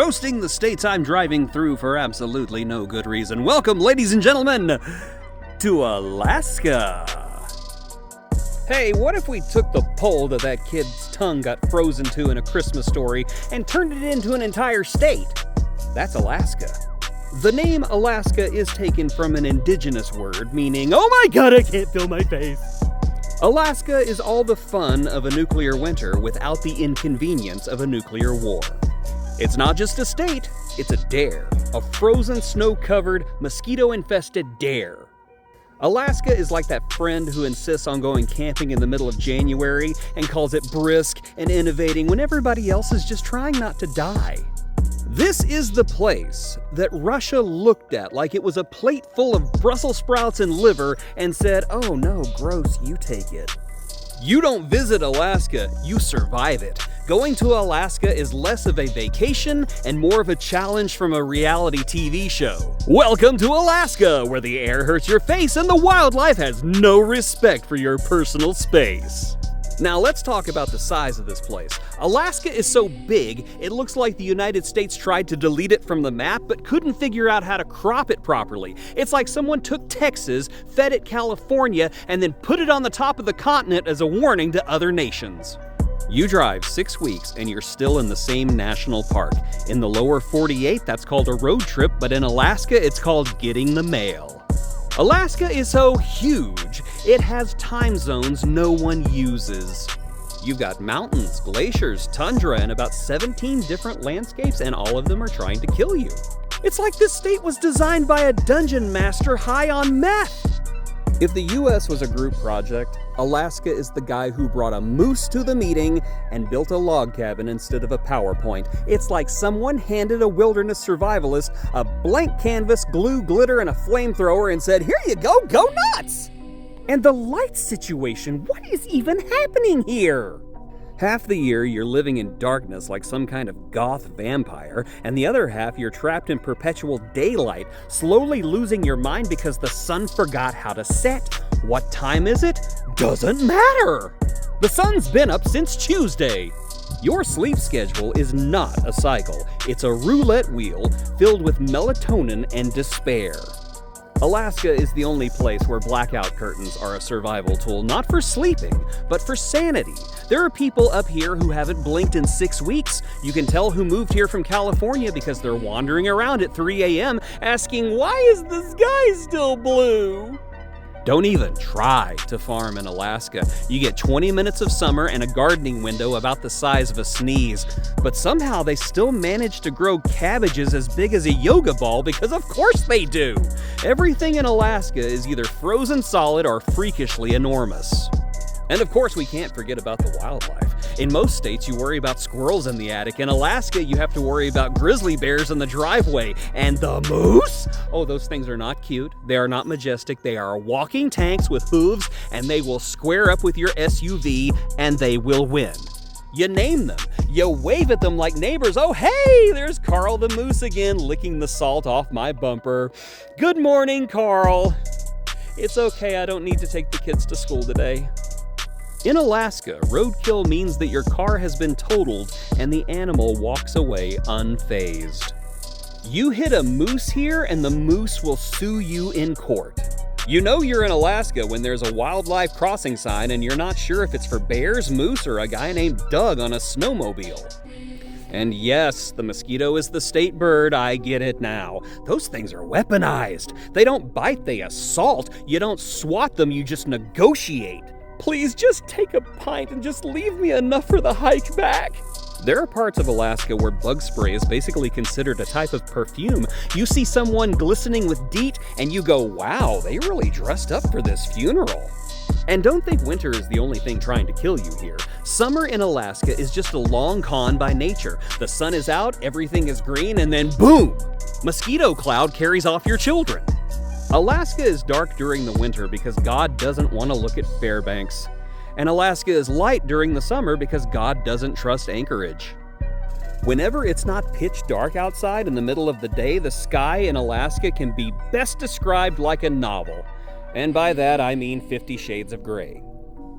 roasting the states I'm driving through for absolutely no good reason. Welcome, ladies and gentlemen, to Alaska. Hey, what if we took the pole that kid's tongue got frozen to in A Christmas Story and turned it into an entire state? That's Alaska. The name Alaska is taken from an indigenous word meaning, oh my god, I can't feel my face. Alaska is all the fun of a nuclear winter without the inconvenience of a nuclear war. It's not just a state, it's a dare. A frozen, snow-covered, mosquito-infested dare. Alaska is like that friend who insists on going camping in the middle of January and calls it brisk and innovating when everybody else is just trying not to die. This is the place that Russia looked at like it was a plate full of Brussels sprouts and liver and said, oh no, gross, you take it. You don't visit Alaska, you survive it. Going to Alaska is less of a vacation and more of a challenge from a reality TV show. Welcome to Alaska, where the air hurts your face and the wildlife has no respect for your personal space. Now let's talk about the size of this place. Alaska is so big, it looks like the United States tried to delete it from the map but couldn't figure out how to crop it properly. It's like someone took Texas, fed it California, and then put it on the top of the continent as a warning to other nations. You drive 6 weeks and you're still in the same national park. In the lower 48, that's called a road trip, but in Alaska, it's called getting the mail. Alaska is so huge, it has time zones no one uses. You've got mountains, glaciers, tundra, and about 17 different landscapes, and all of them are trying to kill you. It's like this state was designed by a dungeon master high on meth. If the US was a group project, Alaska is the guy who brought a moose to the meeting and built a log cabin instead of a PowerPoint. It's like someone handed a wilderness survivalist a blank canvas, glue, glitter, and a flamethrower and said, here you go nuts! And the light situation, what is even happening here? Half the year you're living in darkness like some kind of goth vampire, and the other half you're trapped in perpetual daylight, slowly losing your mind because the sun forgot how to set. What time is it? Doesn't matter! The sun's been up since Tuesday. Your sleep schedule is not a cycle. It's a roulette wheel filled with melatonin and despair. Alaska is the only place where blackout curtains are a survival tool, not for sleeping, but for sanity. There are people up here who haven't blinked in 6 weeks. You can tell who moved here from California because they're wandering around at 3 a.m. asking, why is the sky still blue? Don't even try to farm in Alaska. You get 20 minutes of summer and a gardening window about the size of a sneeze. But somehow they still manage to grow cabbages as big as a yoga ball because of course they do. Everything in Alaska is either frozen solid or freakishly enormous. And of course we can't forget about the wildlife. In most states you worry about squirrels in the attic. In Alaska you have to worry about grizzly bears in the driveway. And the moose? Oh, those things are not cute. They are not majestic. They are walking tanks with hooves, and they will square up with your SUV and they will win. You name them. You wave at them like neighbors. Oh, hey, there's Carl the moose again, licking the salt off my bumper. Good morning, Carl. It's okay, I don't need to take the kids to school today. In Alaska, roadkill means that your car has been totaled and the animal walks away unfazed. You hit a moose here and the moose will sue you in court. You know you're in Alaska when there's a wildlife crossing sign and you're not sure if it's for bears, moose, or a guy named Doug on a snowmobile. And yes, the mosquito is the state bird, I get it now. Those things are weaponized. They don't bite, they assault. You don't swat them, you just negotiate. Please just take a pint and just leave me enough for the hike back. There are parts of Alaska where bug spray is basically considered a type of perfume. You see someone glistening with DEET and you go, wow, they really dressed up for this funeral. And don't think winter is the only thing trying to kill you here. Summer in Alaska is just a long con by nature. The sun is out, everything is green, and then boom! Mosquito cloud carries off your children. Alaska is dark during the winter because God doesn't want to look at Fairbanks. And Alaska is light during the summer because God doesn't trust Anchorage. Whenever it's not pitch dark outside in the middle of the day, the sky in Alaska can be best described like a novel. And by that I mean 50 Shades of Grey.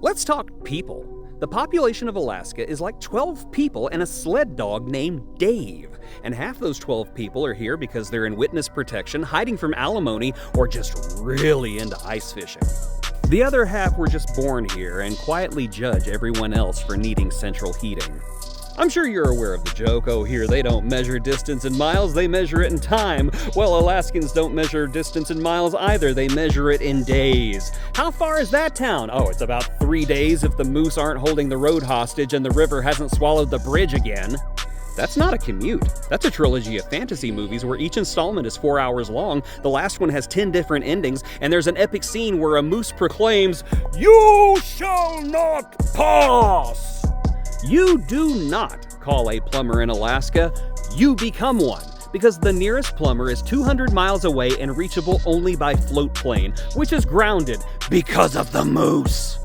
Let's talk people. The population of Alaska is like 12 people and a sled dog named Dave. And half those 12 people are here because they're in witness protection, hiding from alimony, or just really into ice fishing. The other half were just born here and quietly judge everyone else for needing central heating. I'm sure you're aware of the joke, oh here they don't measure distance in miles, they measure it in time. Well, Alaskans don't measure distance in miles either, they measure it in days. How far is that town? Oh, it's about 3 days if the moose aren't holding the road hostage and the river hasn't swallowed the bridge again. That's not a commute. That's a trilogy of fantasy movies where each installment is 4 hours long, the last one has 10 different endings, and there's an epic scene where a moose proclaims, "You shall not pass!" You do not call a plumber in Alaska, you become one, because the nearest plumber is 200 miles away and reachable only by float plane, which is grounded because of the moose.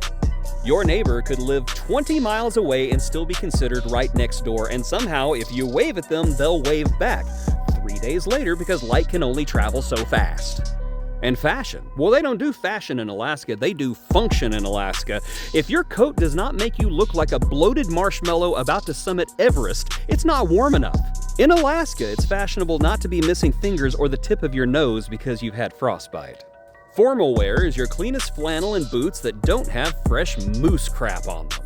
Your neighbor could live 20 miles away and still be considered right next door, and somehow if you wave at them, they'll wave back 3 days later because light can only travel so fast. And fashion. Well, they don't do fashion in Alaska, they do function in Alaska. If your coat does not make you look like a bloated marshmallow about to summit Everest, it's not warm enough. In Alaska, it's fashionable not to be missing fingers or the tip of your nose because you've had frostbite. Formal wear is your cleanest flannel and boots that don't have fresh moose crap on them.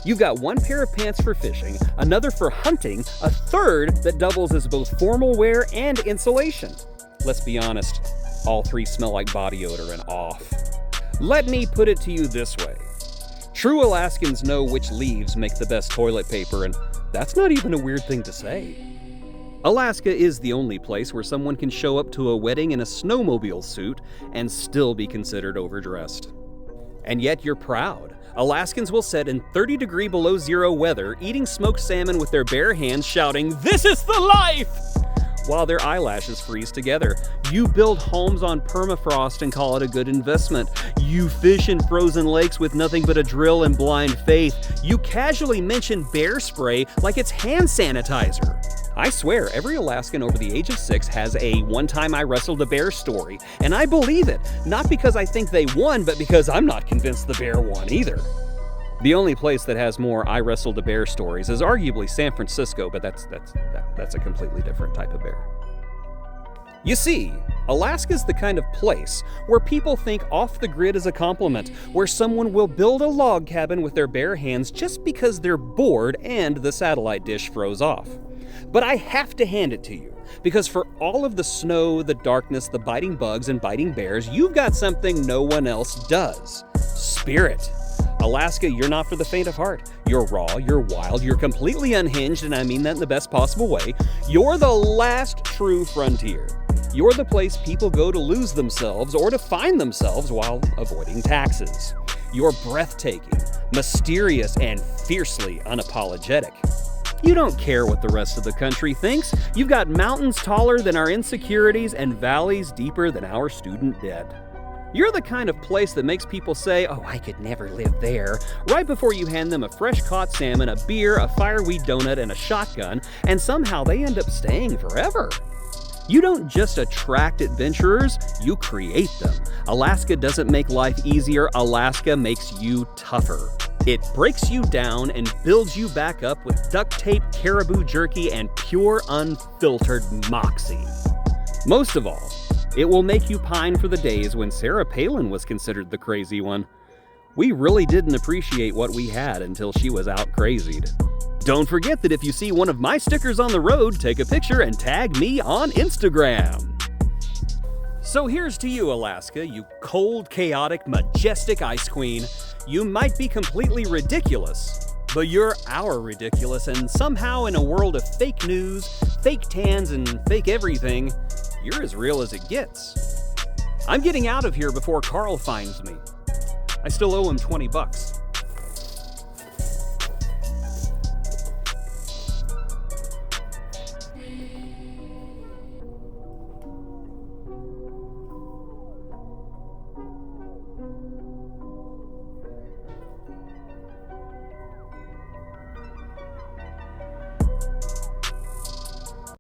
You've got one pair of pants for fishing, another for hunting, a third that doubles as both formal wear and insulation. Let's be honest, all three smell like body odor and off. Let me put it to you this way. True Alaskans know which leaves make the best toilet paper, and that's not even a weird thing to say. Alaska is the only place where someone can show up to a wedding in a snowmobile suit and still be considered overdressed. And yet you're proud. Alaskans will sit in 30-degree below zero weather, eating smoked salmon with their bare hands, shouting, "This is the life!" while their eyelashes freeze together. You build homes on permafrost and call it a good investment. You fish in frozen lakes with nothing but a drill and blind faith. You casually mention bear spray like it's hand sanitizer. I swear, every Alaskan over the age of 6 has a "one time I wrestled a bear" story, and I believe it, not because I think they won, but because I'm not convinced the bear won either. The only place that has more "I wrestled a bear" stories is arguably San Francisco, but that's a completely different type of bear. You see, Alaska's the kind of place where people think off the grid is a compliment, where someone will build a log cabin with their bare hands just because they're bored and the satellite dish froze off. But I have to hand it to you, because for all of the snow, the darkness, the biting bugs, and biting bears, you've got something no one else does. Spirit. Alaska, you're not for the faint of heart. You're raw, you're wild, you're completely unhinged, and I mean that in the best possible way. You're the last true frontier. You're the place people go to lose themselves or to find themselves while avoiding taxes. You're breathtaking, mysterious, and fiercely unapologetic. You don't care what the rest of the country thinks. You've got mountains taller than our insecurities and valleys deeper than our student debt. You're the kind of place that makes people say, "Oh, I could never live there," right before you hand them a fresh-caught salmon, a beer, a fireweed donut, and a shotgun, and somehow they end up staying forever. You don't just attract adventurers, you create them. Alaska doesn't make life easier, Alaska makes you tougher. It breaks you down and builds you back up with duct tape, caribou jerky, and pure unfiltered moxie. Most of all, it will make you pine for the days when Sarah Palin was considered the crazy one. We really didn't appreciate what we had until she was out crazied. Don't forget that if you see one of my stickers on the road, take a picture and tag me on Instagram. So here's to you, Alaska, you cold, chaotic, majestic ice queen. You might be completely ridiculous, but you're our ridiculous, and somehow in a world of fake news, fake tans, and fake everything, you're as real as it gets. I'm getting out of here before Carl finds me. I still owe him $20.